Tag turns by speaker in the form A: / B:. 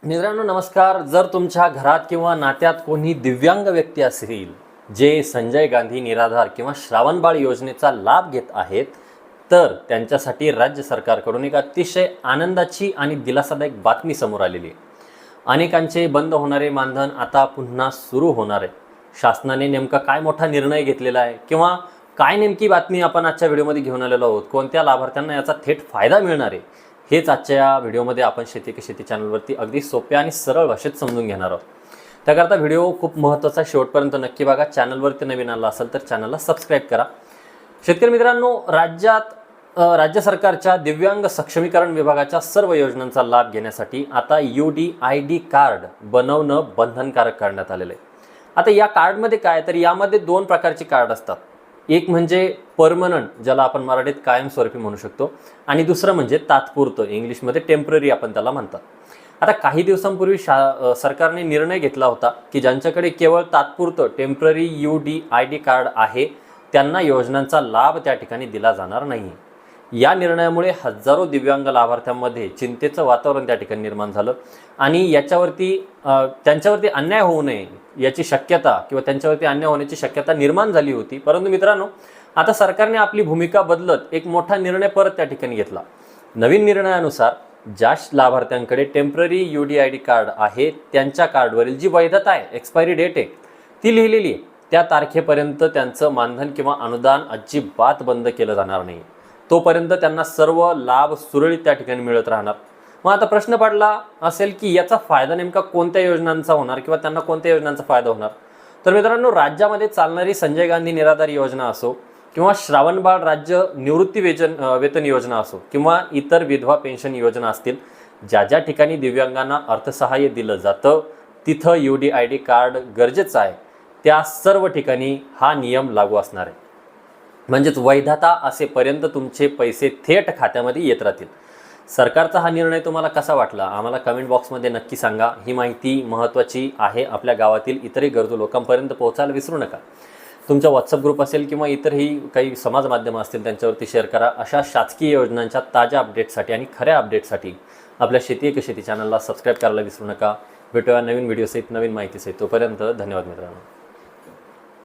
A: मित्रांनो नमस्कार. जर तुमच्या घरात किंवा नात्यात कोणी दिव्यांग व्यक्ती असेल जे संजय गांधी निराधार किंवा श्रावणबाळ योजनेचा लाभ घेत आहेत, तर त्यांच्यासाठी राज्य सरकारकडून एक अतिशय आनंदाची आणि दिलासादायक बातमी समोर आलेली आहे. अनेकांचे बंद होणारे मानधन आता पुन्हा सुरू होणार आहे. शासनाने नेमका काय मोठा निर्णय घेतलेला आहे किंवा काय नेमकी बातमी आपण आजच्या व्हिडिओमध्ये घेऊन आलेलो आहोत, कोणत्या लाभार्थ्यांना याचा थेट फायदा मिळणार आहे, हेच आजच्या या व्हिडिओमध्ये आपण शेती की शेती चॅनलवरती अगदी सोप्या आणि सरळ भाषेत समजून घेणार आहोत. त्याकरता व्हिडिओ खूप महत्त्वाचा, शेवटपर्यंत नक्की बघा. चॅनलवरती नवीन आला असेल तर चॅनलला सबस्क्राईब करा. शेतकरी मित्रांनो, राज्य सरकारच्या दिव्यांग सक्षमीकरण विभागाच्या सर्व योजनांचा लाभ घेण्यासाठी आता UDID कार्ड बनवणं बंधनकारक करण्यात आलेलं आहे. आता या कार्डमध्ये काय, तर यामध्ये दोन प्रकारचे कार्ड असतात. एक म्हणजे परमनंट, ज्याला आपण मराठीत कायमस्वरूपी म्हणू शकतो, आणि दुसरं म्हणजे तात्पुरतं, इंग्लिशमध्ये टेम्पररी आपण त्याला म्हणतात. आता काही दिवसांपूर्वी सरकारने निर्णय घेतला होता की ज्यांच्याकडे केवळ तात्पुरतं टेम्पररी UDID कार्ड आहे त्यांना योजनांचा लाभ त्या ठिकाणी दिला जाणार नाही. या निर्णयामुळे हजारो दिव्यांग लाभार्थ्यांमध्ये चिंतेचं वातावरण त्या ठिकाणी निर्माण झालं आणि त्यांच्यावरती अन्याय होऊ नये याची शक्यता किंवा त्यांच्यावरती अन्याय होण्याची शक्यता निर्माण झाली होती. परंतु मित्रांनो, आता सरकारने आपली भूमिका बदलत एक मोठा निर्णय परत त्या ठिकाणी घेतला. नवीन निर्णयानुसार ज्या लाभार्थ्यांकडे टेम्पररी UDID कार्ड आहे त्यांच्या कार्डवरील जी वैधता आहे, एक्सपायरी डेट आहे, ती लिहिलेली आहे. त्या तारखेपर्यंत त्यांचं मानधन किंवा अनुदान अजिबात बंद केलं जाणार नाही. तोपर्यंत त्यांना सर्व लाभ सुरळीत त्या ठिकाणी मिळत राहणार. मग आता प्रश्न पडला असेल की याचा फायदा नेमका कोणत्या योजनांचा होणार किंवा त्यांना कोणत्या योजनांचा फायदा होणार. तर मित्रांनो, राज्यामध्ये चालणारी संजय गांधी निराधार योजना असो किंवा श्रावणबाळ राज्य निवृत्ती वेतन योजना असो किंवा इतर विधवा पेन्शन योजना असतील, ज्या ज्या ठिकाणी दिव्यांगांना अर्थसहाय्य दिलं जातं तिथं UDID कार्ड गरजेचं आहे, त्या सर्व ठिकाणी हा नियम लागू असणार आहे. म्हणजेच वैधता असेपर्यंत तुमचे पैसे थेट खात्यामध्ये येत राहतील. सरकारचा हा निर्णय तुम्हाला कसा वाटला आम्हाला कमेंट बॉक्समध्ये नक्की सांगा. ही माहिती महत्त्वाची आहे, आपल्या गावातील इतरही गरजू लोकांपर्यंत पोहोचायला विसरू नका. तुमचा व्हॉट्सअप ग्रुप असेल किंवा इतरही काही समाज माध्यमं असतील त्यांच्यावरती शेअर करा. अशा शासकीय योजनांच्या ताज्या अपडेटसाठी आणि खऱ्या अपडेटसाठी आपल्या शेती की शेती चॅनलला सबस्क्राईब करायला विसरू नका. भेटूया नवीन व्हिडिओसहित, नवीन माहितीसहित. तोपर्यंत धन्यवाद मित्रांनो.